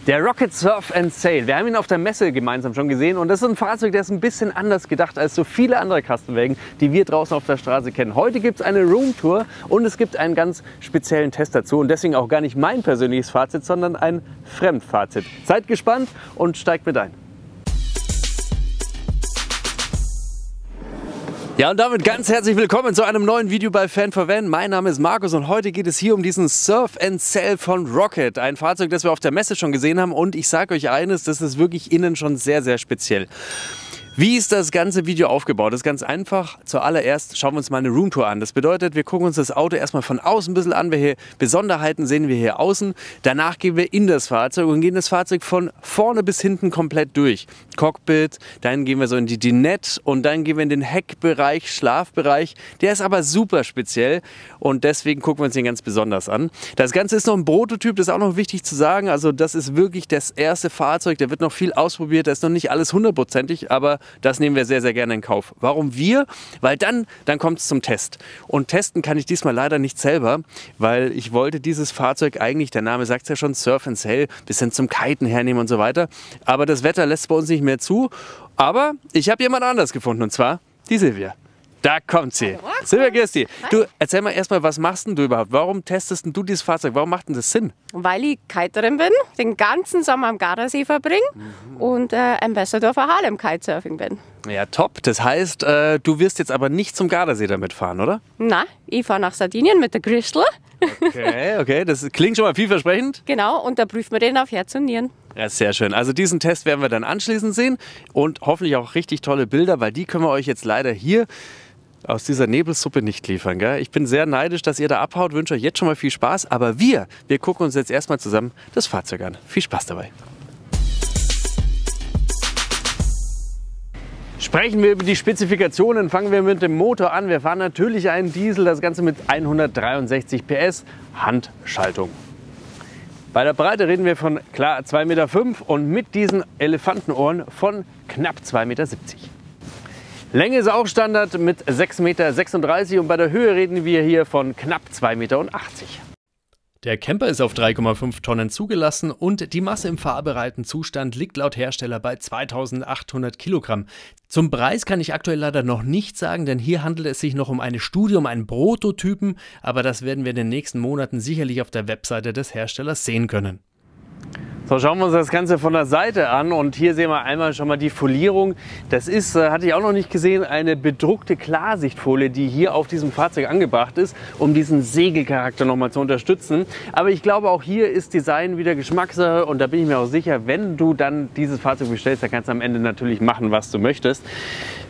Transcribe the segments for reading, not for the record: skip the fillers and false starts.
Der Rocket Surf & Sail. Wir haben ihn auf der Messe gemeinsam schon gesehen und das ist ein Fahrzeug, das ist ein bisschen anders gedacht als so viele andere Kastenwagen, die wir draußen auf der Straße kennen. Heute gibt es eine Roomtour und es gibt einen ganz speziellen Test dazu und deswegen auch gar nicht mein persönliches Fazit, sondern ein Fremdfazit. Seid gespannt und steigt mit ein. Ja, und damit ganz herzlich willkommen zu einem neuen Video bei Fan4Van. Mein Name ist Markus und heute geht es hier um diesen Surf & Sail von Rocket. Ein Fahrzeug, das wir auf der Messe schon gesehen haben und ich sage euch eines, das ist wirklich innen schon sehr, sehr speziell. Wie ist das ganze Video aufgebaut? Das ist ganz einfach. Zuallererst schauen wir uns mal eine Roomtour an. Das bedeutet, wir gucken uns das Auto erstmal von außen ein bisschen an. Welche Besonderheiten sehen wir hier außen? Danach gehen wir in das Fahrzeug und gehen das Fahrzeug von vorne bis hinten komplett durch. Cockpit, dann gehen wir so in die Dinette und dann gehen wir in den Heckbereich, Schlafbereich. Der ist aber super speziell und deswegen gucken wir uns den ganz besonders an. Das Ganze ist noch ein Prototyp, das ist auch noch wichtig zu sagen. Also das ist wirklich das erste Fahrzeug, da wird noch viel ausprobiert, da ist noch nicht alles hundertprozentig, aber das nehmen wir sehr, sehr gerne in Kauf. Warum wir? Weil dann kommt es zum Test. Und testen kann ich diesmal leider nicht selber, weil ich wollte dieses Fahrzeug eigentlich, der Name sagt es ja schon, Surf & Sail, bisschen zum Kiten hernehmen und so weiter. Aber das Wetter lässt bei uns nicht mehr zu. Aber ich habe jemand anders gefunden und zwar die Silvia. Da kommt sie. Silvia, grüß dich. Du, erzähl mal erstmal, was machst denn du überhaupt? Warum testest denn du dieses Fahrzeug? Warum macht denn das Sinn? Weil ich Kiterin bin, den ganzen Sommer am Gardasee verbringe und Ambassador für Harlem Kitesurfing bin. Ja, top. Das heißt, du wirst jetzt aber nicht zum Gardasee damit fahren, oder? Na, ich fahre nach Sardinien mit der Crystal. Okay, das klingt schon mal vielversprechend. Genau, und da prüfen wir den auf Herz und Nieren. Ja, sehr schön. Also diesen Test werden wir dann anschließend sehen und hoffentlich auch richtig tolle Bilder, weil die können wir euch jetzt leider hier aus dieser Nebelsuppe nicht liefern. Gell? Ich bin sehr neidisch, dass ihr da abhaut, wünsche euch jetzt schon mal viel Spaß. Aber wir gucken uns jetzt erstmal zusammen das Fahrzeug an. Viel Spaß dabei. Sprechen wir über die Spezifikationen, fangen wir mit dem Motor an. Wir fahren natürlich einen Diesel, das Ganze mit 163 PS, Handschaltung. Bei der Breite reden wir von klar 2,5 Meter und mit diesen Elefantenohren von knapp 2,70 Meter. Länge ist auch Standard mit 6,36 Meter und bei der Höhe reden wir hier von knapp 2,80 Meter. Der Camper ist auf 3,5 Tonnen zugelassen und die Masse im fahrbereiten Zustand liegt laut Hersteller bei 2800 Kilogramm. Zum Preis kann ich aktuell leider noch nichts sagen, denn hier handelt es sich noch um eine Studie, um einen Prototypen, aber das werden wir in den nächsten Monaten sicherlich auf der Webseite des Herstellers sehen können. So, schauen wir uns das Ganze von der Seite an und hier sehen wir einmal schon mal die Folierung. Das ist, hatte ich auch noch nicht gesehen, eine bedruckte Klarsichtfolie, die hier auf diesem Fahrzeug angebracht ist, um diesen Segelcharakter noch mal zu unterstützen. Aber ich glaube, auch hier ist Design wieder Geschmackssache und da bin ich mir auch sicher, wenn du dann dieses Fahrzeug bestellst, dann kannst du am Ende natürlich machen, was du möchtest.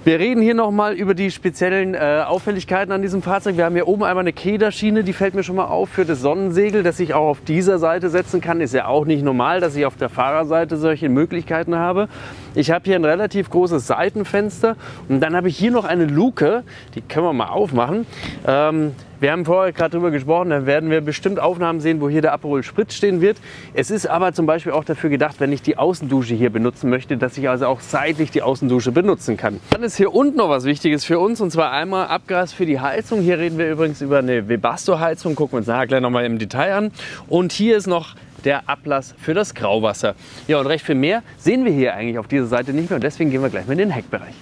Wir reden hier noch mal über die speziellen Auffälligkeiten an diesem Fahrzeug. Wir haben hier oben einmal eine Kederschiene, die fällt mir schon mal auf für das Sonnensegel, das ich auch auf dieser Seite setzen kann. Ist ja auch nicht normal, dass ich auf der Fahrerseite solche Möglichkeiten habe. Ich habe hier ein relativ großes Seitenfenster und dann habe ich hier noch eine Luke, die können wir mal aufmachen. Wir haben vorher gerade drüber gesprochen, da werden wir bestimmt Aufnahmen sehen, wo hier der Aperol Spritz stehen wird. Es ist aber zum Beispiel auch dafür gedacht, wenn ich die Außendusche hier benutzen möchte, dass ich also auch seitlich die Außendusche benutzen kann. Dann ist hier unten noch was Wichtiges für uns und zwar einmal Abgas für die Heizung. Hier reden wir übrigens über eine Webasto-Heizung, gucken wir uns nachher gleich noch mal im Detail an. Und hier ist noch der Ablass für das Grauwasser. Ja, und recht viel mehr sehen wir hier eigentlich auf dieser Seite nicht mehr und deswegen gehen wir gleich mal in den Heckbereich.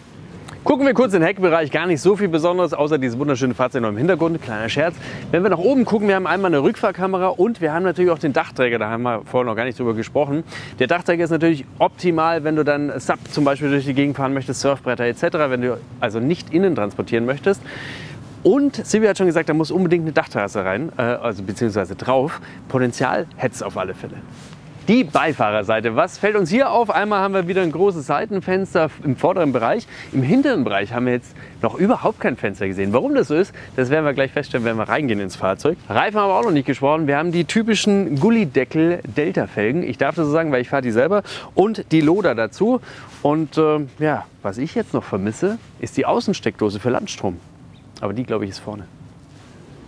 Gucken wir kurz in den Heckbereich, gar nicht so viel Besonderes, außer dieses wunderschöne Fahrzeug noch im Hintergrund, kleiner Scherz. Wenn wir nach oben gucken, wir haben einmal eine Rückfahrkamera und wir haben natürlich auch den Dachträger, da haben wir vorher noch gar nicht drüber gesprochen. Der Dachträger ist natürlich optimal, wenn du dann Sub zum Beispiel durch die Gegend fahren möchtest, Surfbretter etc., wenn du also nicht innen transportieren möchtest. Und Silvia hat schon gesagt, da muss unbedingt eine Dachterrasse rein, also beziehungsweise drauf. Potenzial hätte es auf alle Fälle. Die Beifahrerseite, was fällt uns hier auf? Einmal haben wir wieder ein großes Seitenfenster im vorderen Bereich. Im hinteren Bereich haben wir jetzt noch überhaupt kein Fenster gesehen. Warum das so ist, das werden wir gleich feststellen, wenn wir reingehen ins Fahrzeug. Reifen haben wir auch noch nicht gesprochen. Wir haben die typischen Gullideckel Delta-Felgen. Ich darf das so sagen, weil ich fahre die selber. Und die Loader dazu. Und ja, was ich jetzt noch vermisse, ist die Außensteckdose für Landstrom. Aber die, glaube ich, ist vorne.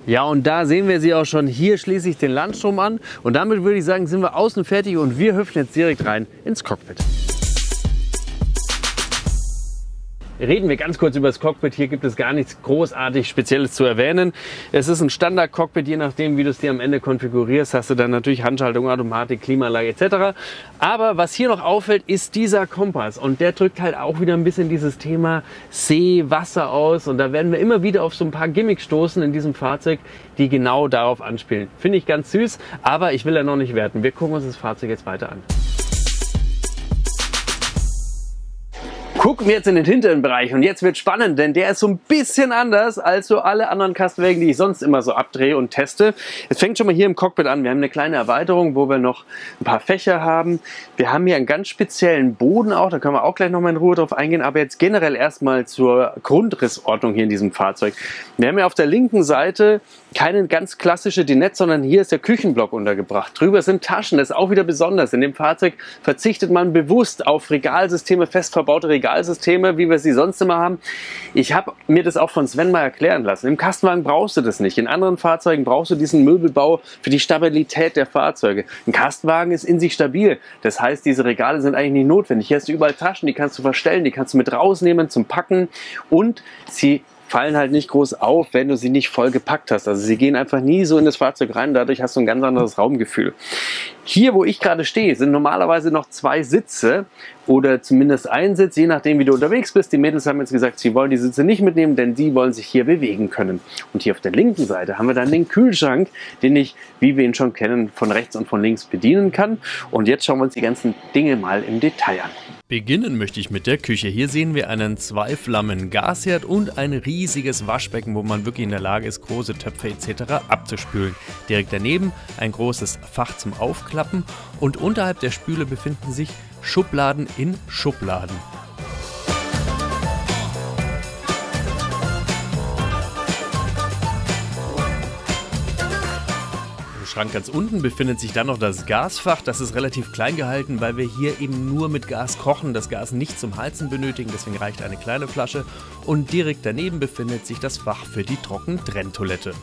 Ja, und da sehen wir sie auch schon. Hier schließe ich den Landstrom an. Und damit würde ich sagen, sind wir außen fertig und wir hüpfen jetzt direkt rein ins Cockpit. Reden wir ganz kurz über das Cockpit. Hier gibt es gar nichts großartig Spezielles zu erwähnen. Es ist ein Standard-Cockpit, je nachdem, wie du es dir am Ende konfigurierst, hast du dann natürlich Handschaltung, Automatik, Klimaanlage etc. Aber was hier noch auffällt, ist dieser Kompass. Und der drückt halt auch wieder ein bisschen dieses Thema See, Wasser aus. Und da werden wir immer wieder auf so ein paar Gimmicks stoßen in diesem Fahrzeug, die genau darauf anspielen. Finde ich ganz süß, aber ich will ja noch nicht werten. Wir gucken uns das Fahrzeug jetzt weiter an. Gucken wir jetzt in den hinteren Bereich und jetzt wird spannend, denn der ist so ein bisschen anders als so alle anderen Kastenwagen, die ich sonst immer so abdrehe und teste. Es fängt schon mal hier im Cockpit an. Wir haben eine kleine Erweiterung, wo wir noch ein paar Fächer haben. Wir haben hier einen ganz speziellen Boden auch, da können wir auch gleich noch mal in Ruhe drauf eingehen, aber jetzt generell erstmal zur Grundrissordnung hier in diesem Fahrzeug. Wir haben ja auf der linken Seite keine ganz klassische Dinette, sondern hier ist der Küchenblock untergebracht. Drüber sind Taschen, das ist auch wieder besonders. In dem Fahrzeug verzichtet man bewusst auf Regalsysteme, fest verbaute Regalsysteme, wie wir sie sonst immer haben. Ich habe mir das auch von Sven mal erklären lassen. Im Kastenwagen brauchst du das nicht. In anderen Fahrzeugen brauchst du diesen Möbelbau für die Stabilität der Fahrzeuge. Ein Kastenwagen ist in sich stabil. Das heißt, diese Regale sind eigentlich nicht notwendig. Hier hast du überall Taschen, die kannst du verstellen, die kannst du mit rausnehmen zum Packen und sie fallen halt nicht groß auf, wenn du sie nicht voll gepackt hast. Also sie gehen einfach nie so in das Fahrzeug rein, dadurch hast du ein ganz anderes Raumgefühl. Hier, wo ich gerade stehe, sind normalerweise noch 2 Sitze oder zumindest ein Sitz, je nachdem, wie du unterwegs bist. Die Mädels haben jetzt gesagt, sie wollen die Sitze nicht mitnehmen, denn sie wollen sich hier bewegen können. Und hier auf der linken Seite haben wir dann den Kühlschrank, den ich, wie wir ihn schon kennen, von rechts und von links bedienen kann. Und jetzt schauen wir uns die ganzen Dinge mal im Detail an. Beginnen möchte ich mit der Küche. Hier sehen wir einen 2-Flammen-Gasherd und ein riesiges Waschbecken, wo man wirklich in der Lage ist, große Töpfe etc. abzuspülen. Direkt daneben ein großes Fach zum Aufklappen und unterhalb der Spüle befinden sich Schubladen in Schubladen. Im Schrank ganz unten befindet sich dann noch das Gasfach. Das ist relativ klein gehalten, weil wir hier eben nur mit Gas kochen, das Gas nicht zum Heizen benötigen, deswegen reicht eine kleine Flasche. Und direkt daneben befindet sich das Fach für die Trockentrenntoilette.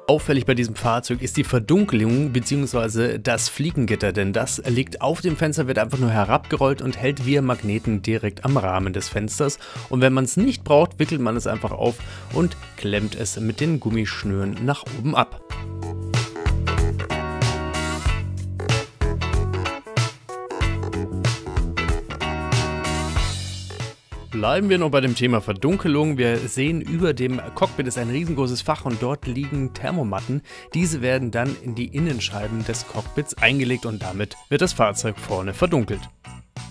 Auffällig bei diesem Fahrzeug ist die Verdunkelung bzw. das Fliegengitter, denn das liegt auf dem Fenster, wird einfach nur herabgerollt und hält via Magneten direkt am Rahmen des Fensters. Und wenn man es nicht braucht, wickelt man es einfach auf und klemmt es mit den Gummischnüren nach oben ab. Bleiben wir noch bei dem Thema Verdunkelung. Wir sehen, über dem Cockpit ist ein riesengroßes Fach und dort liegen Thermomatten. Diese werden dann in die Innenscheiben des Cockpits eingelegt und damit wird das Fahrzeug vorne verdunkelt.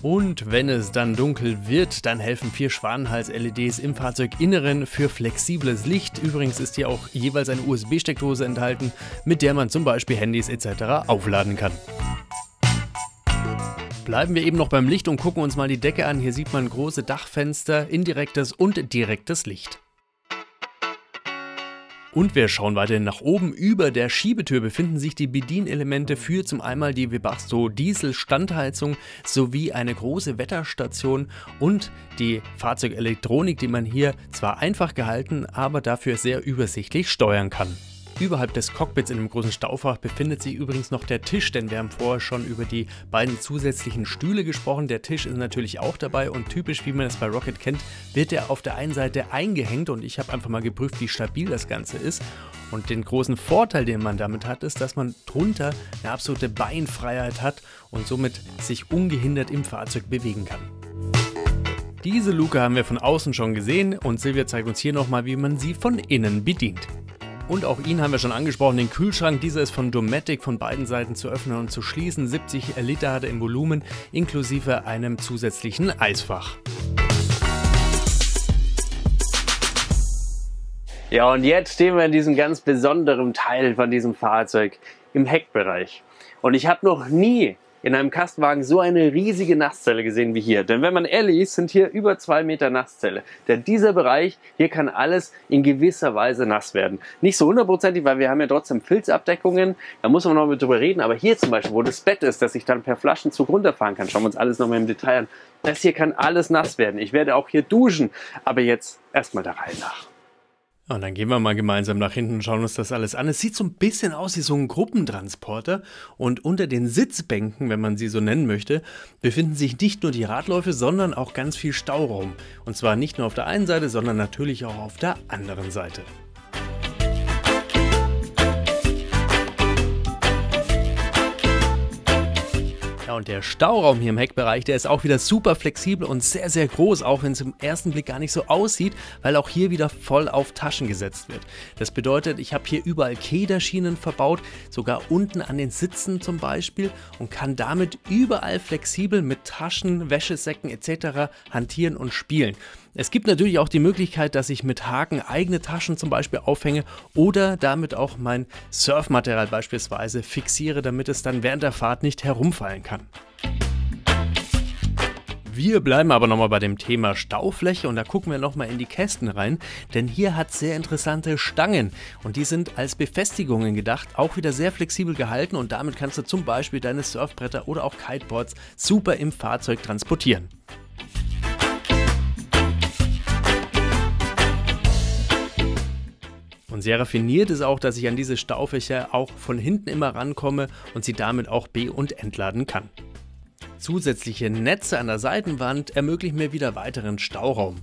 Und wenn es dann dunkel wird, dann helfen 4 Schwanenhals-LEDs im Fahrzeuginneren für flexibles Licht. Übrigens ist hier auch jeweils eine USB-Steckdose enthalten, mit der man zum Beispiel Handys etc. aufladen kann. Bleiben wir eben noch beim Licht und gucken uns mal die Decke an. Hier sieht man große Dachfenster, indirektes und direktes Licht. Und wir schauen weiterhin nach oben. Über der Schiebetür befinden sich die Bedienelemente für zum einmal die Webasto Diesel-Standheizung sowie eine große Wetterstation und die Fahrzeugelektronik, die man hier zwar einfach gehalten, aber dafür sehr übersichtlich steuern kann. Überhalb des Cockpits in einem großen Staufach befindet sich übrigens noch der Tisch, denn wir haben vorher schon über die beiden zusätzlichen Stühle gesprochen. Der Tisch ist natürlich auch dabei und typisch, wie man es bei Rocket kennt, wird er auf der einen Seite eingehängt und ich habe einfach mal geprüft, wie stabil das Ganze ist. Und den großen Vorteil, den man damit hat, ist, dass man drunter eine absolute Beinfreiheit hat und somit sich ungehindert im Fahrzeug bewegen kann. Diese Luke haben wir von außen schon gesehen und Silvia zeigt uns hier nochmal, wie man sie von innen bedient. Und auch ihn haben wir schon angesprochen, den Kühlschrank. Dieser ist von Dometic von beiden Seiten zu öffnen und zu schließen. 70 Liter hat er im Volumen, inklusive einem zusätzlichen Eisfach. Ja, und jetzt stehen wir in diesem ganz besonderen Teil von diesem Fahrzeug, im Heckbereich. Und ich habe noch nie in einem Kastenwagen so eine riesige Nasszelle gesehen wie hier. Denn wenn man ehrlich ist, sind hier über 2 Meter Nasszelle. Denn dieser Bereich, hier kann alles in gewisser Weise nass werden. Nicht so hundertprozentig, weil wir haben ja trotzdem Filzabdeckungen. Da muss man noch mal drüber reden. Aber hier zum Beispiel, wo das Bett ist, dass ich dann per Flaschenzug runterfahren kann. Schauen wir uns alles noch mal im Detail an. Das hier kann alles nass werden. Ich werde auch hier duschen. Aber jetzt erstmal der Reihe nach. Und dann gehen wir mal gemeinsam nach hinten und schauen uns das alles an. Es sieht so ein bisschen aus wie so ein Gruppentransporter und unter den Sitzbänken, wenn man sie so nennen möchte, befinden sich nicht nur die Radläufe, sondern auch ganz viel Stauraum. Und zwar nicht nur auf der einen Seite, sondern natürlich auch auf der anderen Seite. Ja, und der Stauraum hier im Heckbereich, der ist auch wieder super flexibel und sehr, sehr groß, auch wenn es im ersten Blick gar nicht so aussieht, weil auch hier wieder voll auf Taschen gesetzt wird. Das bedeutet, ich habe hier überall Kederschienen verbaut, sogar unten an den Sitzen zum Beispiel, und kann damit überall flexibel mit Taschen, Wäschesäcken etc. hantieren und spielen. Es gibt natürlich auch die Möglichkeit, dass ich mit Haken eigene Taschen zum Beispiel aufhänge oder damit auch mein Surfmaterial beispielsweise fixiere, damit es dann während der Fahrt nicht herumfallen kann. Wir bleiben aber nochmal bei dem Thema Staufläche und da gucken wir nochmal in die Kästen rein, denn hier hat es sehr interessante Stangen und die sind als Befestigungen gedacht, auch wieder sehr flexibel gehalten und damit kannst du zum Beispiel deine Surfbretter oder auch Kiteboards super im Fahrzeug transportieren. Und sehr raffiniert ist auch, dass ich an diese Staufächer auch von hinten immer rankomme und sie damit auch be- und entladen kann. Zusätzliche Netze an der Seitenwand ermöglichen mir wieder weiteren Stauraum.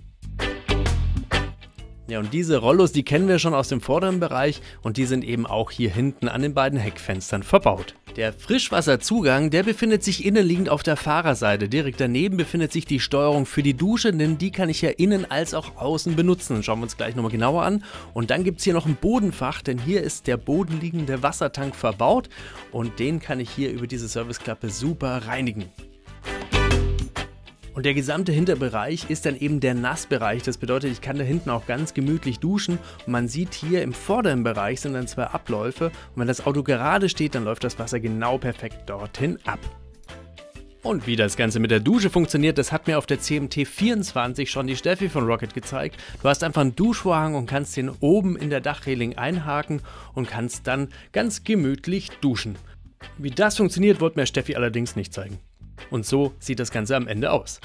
Ja, und diese Rollos, die kennen wir schon aus dem vorderen Bereich und die sind eben auch hier hinten an den beiden Heckfenstern verbaut. Der Frischwasserzugang, der befindet sich innenliegend auf der Fahrerseite. Direkt daneben befindet sich die Steuerung für die Dusche, denn die kann ich ja innen als auch außen benutzen. Schauen wir uns gleich nochmal genauer an. Und dann gibt es hier noch ein Bodenfach, denn hier ist der bodenliegende Wassertank verbaut und den kann ich hier über diese Serviceklappe super reinigen. Und der gesamte Hinterbereich ist dann eben der Nassbereich. Das bedeutet, ich kann da hinten auch ganz gemütlich duschen. Und man sieht hier im vorderen Bereich sind dann zwei Abläufe. Und wenn das Auto gerade steht, dann läuft das Wasser genau perfekt dorthin ab. Und wie das Ganze mit der Dusche funktioniert, das hat mir auf der CMT 24 schon die Steffi von Rocket gezeigt. Du hast einfach einen Duschvorhang und kannst den oben in der Dachreling einhaken und kannst dann ganz gemütlich duschen. Wie das funktioniert, wollte mir Steffi allerdings nicht zeigen. Und so sieht das Ganze am Ende aus.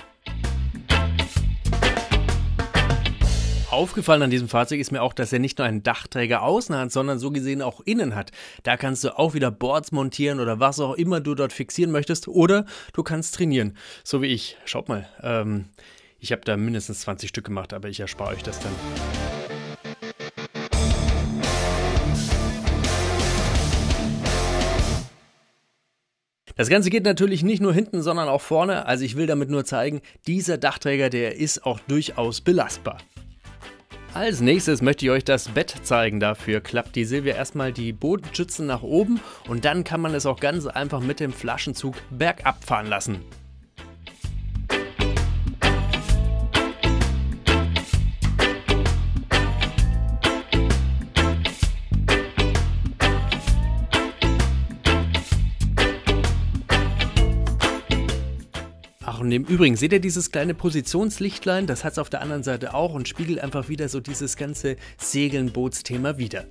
Aufgefallen an diesem Fahrzeug ist mir auch, dass er nicht nur einen Dachträger außen hat, sondern so gesehen auch innen hat. Da kannst du auch wieder Boards montieren oder was auch immer du dort fixieren möchtest oder du kannst trainieren, so wie ich. Schaut mal, ich habe da mindestens 20 Stück gemacht, aber ich erspare euch das dann. Das Ganze geht natürlich nicht nur hinten, sondern auch vorne. Also ich will damit nur zeigen, dieser Dachträger, der ist auch durchaus belastbar. Als nächstes möchte ich euch das Bett zeigen. Dafür klappt die Silvia erstmal die Bodenstützen nach oben und dann kann man es auch ganz einfach mit dem Flaschenzug bergab fahren lassen. Ach, und im Übrigen, seht ihr dieses kleine Positionslichtlein? Das hat es auf der anderen Seite auch und spiegelt einfach wieder so dieses ganze Segeln-Bootsthema wider.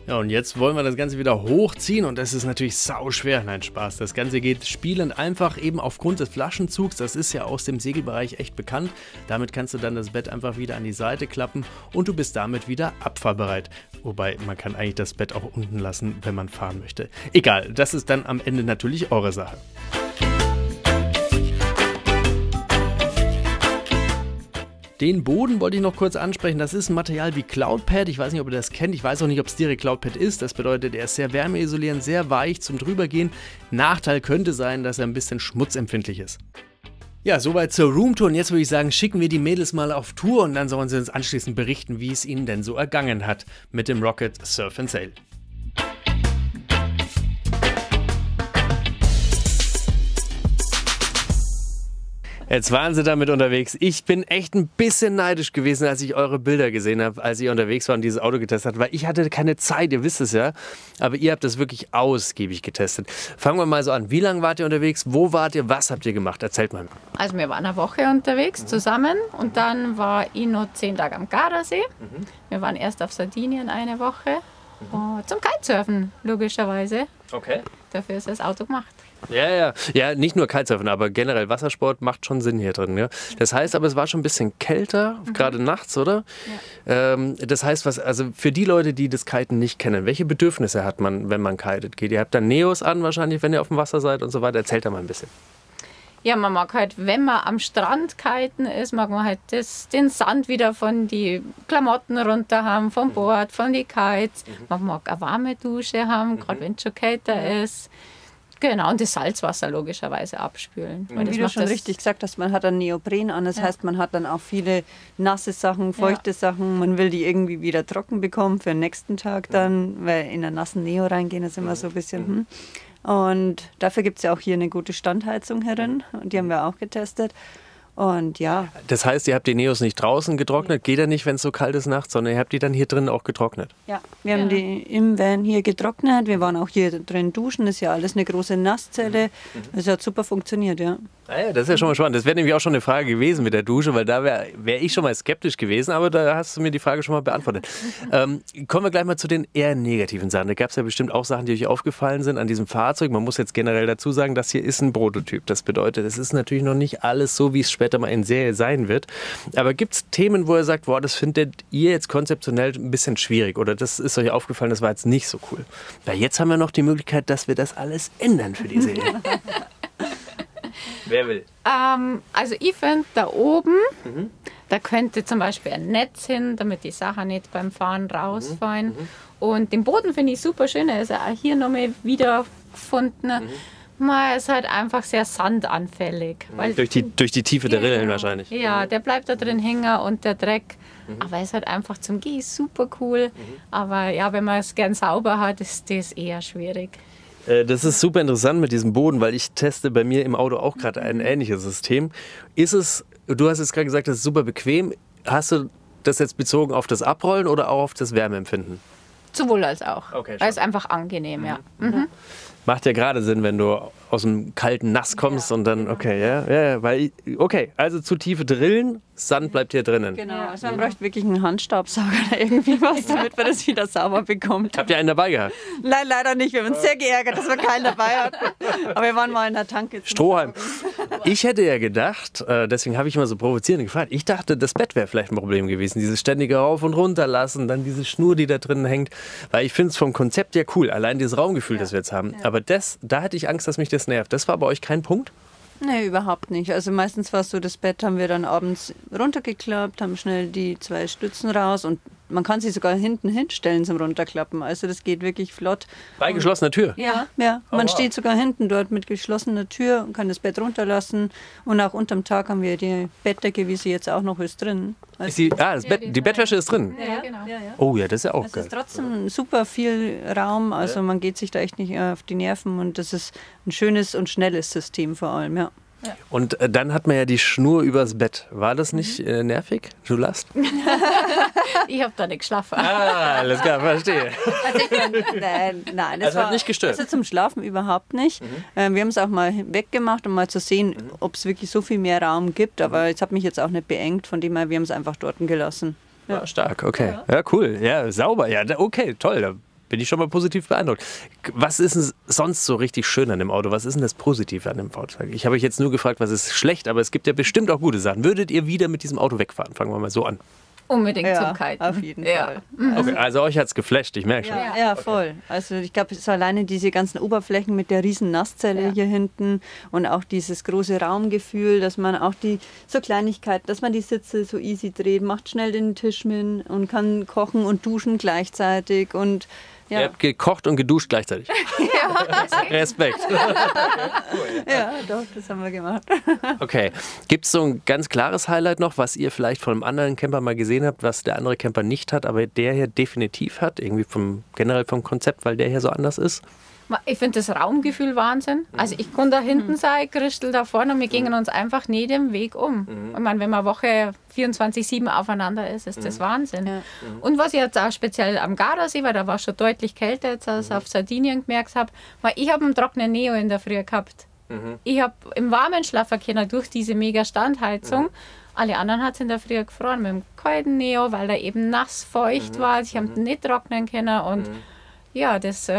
Ja, und jetzt wollen wir das Ganze wieder hochziehen und das ist natürlich sauschwer. Nein, Spaß. Das Ganze geht spielend einfach eben aufgrund des Flaschenzugs. Das ist ja aus dem Segelbereich echt bekannt. Damit kannst du dann das Bett einfach wieder an die Seite klappen und du bist damit wieder abfahrbereit. Wobei, man kann eigentlich das Bett auch unten lassen, wenn man fahren möchte. Egal, das ist dann am Ende natürlich eure Sache. Den Boden wollte ich noch kurz ansprechen. Das ist ein Material wie Cloudpad. Ich weiß nicht, ob ihr das kennt. Ich weiß auch nicht, ob es direkt Cloudpad ist. Das bedeutet, er ist sehr wärmeisolierend, sehr weich zum Drübergehen. Nachteil könnte sein, dass er ein bisschen schmutzempfindlich ist. Ja, soweit zur Roomtour. Und jetzt würde ich sagen, schicken wir die Mädels mal auf Tour und dann sollen sie uns anschließend berichten, wie es ihnen denn so ergangen hat mit dem Rocket Surf and Sail. Jetzt waren sie damit unterwegs. Ich bin echt ein bisschen neidisch gewesen, als ich eure Bilder gesehen habe, als ihr unterwegs war und dieses Auto getestet habt, weil ich hatte keine Zeit, ihr wisst es ja, aber ihr habt das wirklich ausgiebig getestet. Fangen wir mal so an. Wie lange wart ihr unterwegs? Wo wart ihr? Was habt ihr gemacht? Erzählt mal. Also wir waren eine Woche unterwegs zusammen und dann war ich noch 10 Tage am Gardasee. Wir waren erst auf Sardinien eine Woche Zum Kitesurfen, logischerweise. Okay. Dafür ist das Auto gemacht. Ja, nicht nur Kitesurfen, aber generell Wassersport macht schon Sinn hier drin. Ja? Das heißt aber, es war schon ein bisschen kälter, gerade nachts, oder? Ja. Das heißt, also für die Leute, die das Kiten nicht kennen, welche Bedürfnisse hat man, wenn man kitet? Ihr habt dann Neos an wahrscheinlich, wenn ihr auf dem Wasser seid und so weiter. Erzählt da mal ein bisschen. Ja, man mag halt, wenn man am Strand kiten ist, mag man halt den Sand wieder von die Klamotten runter haben, vom Board, von die Kites. Man mag eine warme Dusche haben, gerade wenn es schon kälter ist. Genau, und das Salzwasser logischerweise abspülen. Und wie du schon richtig gesagt hast, man hat dann Neopren an, das heißt, man hat dann auch viele nasse Sachen, feuchte Sachen. Man will die irgendwie wieder trocken bekommen für den nächsten Tag dann, weil in einen nassen Neo reingehen ist immer so ein bisschen. Und dafür gibt es ja auch hier eine gute Standheizung herin und die haben wir auch getestet. Und ja. Das heißt, ihr habt die Neos nicht draußen getrocknet, geht ja nicht, wenn es so kalt ist nachts, sondern ihr habt die dann hier drin auch getrocknet. Ja, wir haben die im Van hier getrocknet, wir waren auch hier drin duschen, das ist ja alles eine große Nasszelle. Das hat super funktioniert, ja. Naja, das ist ja schon mal spannend. Das wäre nämlich auch schon eine Frage gewesen mit der Dusche, weil da wär ich schon mal skeptisch gewesen, aber da hast du mir die Frage schon mal beantwortet. Kommen wir gleich mal zu den eher negativen Sachen. Da gab es ja bestimmt auch Sachen, die euch aufgefallen sind an diesem Fahrzeug. Man muss jetzt generell dazu sagen, das hier ist ein Prototyp. Das bedeutet, es ist natürlich noch nicht alles so, wie es später mal in Serie sein wird. Aber gibt es Themen, wo ihr sagt, boah, das findet ihr jetzt konzeptionell ein bisschen schwierig oder das ist euch aufgefallen, das war jetzt nicht so cool? Weil jetzt haben wir noch die Möglichkeit, dass wir das alles ändern für die Serie. Wer will? Also ich finde, da oben, da könnte zum Beispiel ein Netz hin, damit die Sachen nicht beim Fahren rausfallen. Und den Boden finde ich super schön, er ist ja auch hier nochmal wiedergefunden. Man ist halt einfach sehr sandanfällig. Weil durch die Tiefe der Rillen wahrscheinlich. Ja, der bleibt da drin hängen und der Dreck. Aber er ist halt einfach zum Gehen super cool. Aber ja, wenn man es gern sauber hat, ist das eher schwierig. Das ist super interessant mit diesem Boden, weil ich teste bei mir im Auto auch gerade ein ähnliches System. Du hast jetzt gerade gesagt, das ist super bequem. Hast du das jetzt bezogen auf das Abrollen oder auch auf das Wärmeempfinden? Sowohl als auch. Okay, weil es einfach angenehm, ja. Macht ja gerade Sinn, wenn du aus dem kalten Nass kommst und dann, okay, also zu tiefe Drillen, Sand bleibt hier drinnen. Genau, also man bräuchte wirklich einen Handstaubsauger oder irgendwie was, damit man das wieder sauber bekommt. Habt ihr einen dabei gehabt? Nein, leider nicht. Wir haben uns sehr geärgert, dass wir keinen dabei hatten. Aber wir waren mal in der Tanke. Strohhalm. Ich hätte ja gedacht, deswegen habe ich immer so provozierend gefragt, ich dachte, das Bett wäre vielleicht ein Problem gewesen. Dieses ständige Rauf- und Runterlassen, dann diese Schnur, die da drin hängt. Weil ich finde es vom Konzept ja cool, allein dieses Raumgefühl, das wir jetzt haben. Aber da hatte ich Angst, dass mich das nervt. Das war bei euch kein Punkt? Nee, überhaupt nicht. Also meistens war es so, das Bett haben wir dann abends runtergeklappt, haben schnell die 2 Stützen raus und man kann sie sogar hinten hinstellen zum Runterklappen. Also das geht wirklich flott. Bei geschlossener Tür? Ja. Man steht sogar hinten dort mit geschlossener Tür und kann das Bett runterlassen. Und auch unterm Tag haben wir die Bettdecke, wie sie jetzt auch noch ist, drin. Also die Bettwäsche ist drin? Ja, genau. Oh ja, das ist ja auch geil. Es ist trotzdem super viel Raum, also man geht sich da echt nicht auf die Nerven und das ist ein schönes und schnelles System vor allem, ja. Und dann hat man ja die Schnur übers Bett. War das nicht nervig, Julast? Ich habe da nicht geschlafen. Alles klar, verstehe. Nein, das hat nicht gestört. Also zum Schlafen überhaupt nicht. Wir haben es auch mal weggemacht, um mal zu sehen, ob es wirklich so viel mehr Raum gibt. Aber es hat mich jetzt auch nicht beengt, von dem her, wir haben es einfach dort gelassen. Ja. Stark, okay. Ja, cool. Ja, sauber. Ja, okay, toll. Da bin ich schon mal positiv beeindruckt. Was ist denn sonst so richtig schön an dem Auto? Was ist denn das Positive an dem Fahrzeug? Ich habe euch jetzt nur gefragt, was ist schlecht, aber es gibt ja bestimmt auch gute Sachen. Würdet ihr wieder mit diesem Auto wegfahren? Fangen wir mal so an. Unbedingt zum Kiten. Auf jeden Fall. Okay, also euch hat es geflasht, ich merke schon. Ja, voll. Also ich glaube, so alleine diese ganzen Oberflächen mit der riesen Nasszelle hier hinten und auch dieses große Raumgefühl, dass man auch so Kleinigkeiten, dass man die Sitze so easy dreht, macht schnell den Tisch mit und kann kochen und duschen gleichzeitig und Ihr habt gekocht und geduscht gleichzeitig. Respekt. Ja, doch, das haben wir gemacht. Okay. Gibt es so ein ganz klares Highlight noch, was ihr vielleicht von einem anderen Camper mal gesehen habt, was der andere Camper nicht hat, aber der hier definitiv hat? Irgendwie generell vom Konzept, weil der hier so anders ist? Ich finde das Raumgefühl Wahnsinn. Also ich kann da hinten sein, Christel da vorne und wir gehen uns einfach nie den Weg um. Ich meine, wenn man eine Woche 24/7 aufeinander ist das Wahnsinn. Ja. Und was ich jetzt auch speziell am Gardasee, weil da war schon deutlich kälter jetzt als auf Sardinien gemerkt habe, weil ich habe einen trockenen Neo in der Früh gehabt. Ich habe im Warmen schlafen können durch diese mega Standheizung. Alle anderen hat es in der Früh gefroren mit dem kalten Neo, weil er eben nass, feucht war. Ich habe nicht trocknen können und ja, das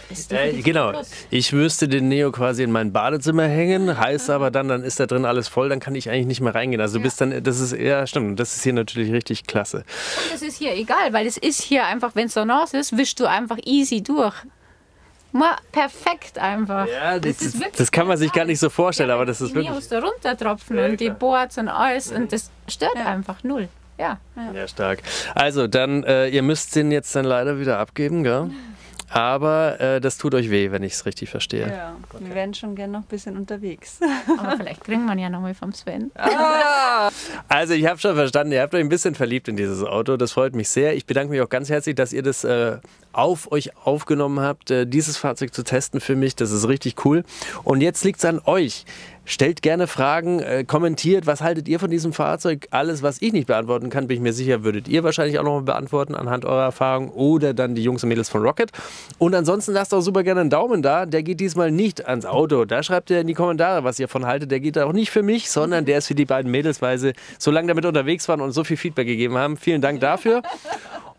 ist genau. Plus. Ich müsste den Neo quasi in mein Badezimmer hängen, heißt aber dann ist da drin alles voll, dann kann ich eigentlich nicht mehr reingehen. Also du bist dann, das ist, ja stimmt, das ist hier natürlich richtig klasse. Und das ist hier egal, weil es ist hier einfach, wenn es so nass ist, wischst du einfach easy durch. Perfekt einfach. Ja, ist wirklich das kann man sich gar nicht so vorstellen, ja, aber das ist die wirklich... Neos da runtertropfen und die Boards und alles und das stört einfach null. Ja. Ja, stark. Also dann, ihr müsst den jetzt dann leider wieder abgeben, gell? Aber das tut euch weh, wenn ich es richtig verstehe. Ja, wir wären schon gerne noch ein bisschen unterwegs. Aber vielleicht kriegen wir ihn ja nochmal vom Sven. Also ich habe schon verstanden, ihr habt euch ein bisschen verliebt in dieses Auto. Das freut mich sehr. Ich bedanke mich auch ganz herzlich, dass ihr das auf euch aufgenommen habt, dieses Fahrzeug zu testen für mich. Das ist richtig cool. Und jetzt liegt es an euch. Stellt gerne Fragen, kommentiert, was haltet ihr von diesem Fahrzeug? Alles, was ich nicht beantworten kann, bin ich mir sicher, würdet ihr wahrscheinlich auch noch mal beantworten anhand eurer Erfahrung oder dann die Jungs und Mädels von Rocket. Und ansonsten lasst auch super gerne einen Daumen da. Der geht diesmal nicht ans Auto. Da schreibt ihr in die Kommentare, was ihr von haltet. Der geht auch nicht für mich, sondern der ist für die beiden Mädels, weil sie so lange damit unterwegs waren und so viel Feedback gegeben haben. Vielen Dank dafür.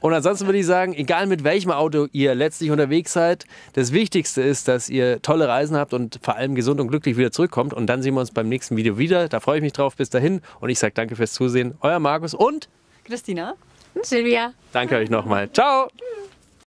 Und ansonsten würde ich sagen, egal mit welchem Auto ihr letztlich unterwegs seid, das Wichtigste ist, dass ihr tolle Reisen habt und vor allem gesund und glücklich wieder zurückkommt. Und dann sehen wir uns beim nächsten Video wieder. Da freue ich mich drauf. Bis dahin. Und ich sage danke fürs Zusehen. Euer Markus und Christina Und Silvia. danke euch nochmal. Ciao.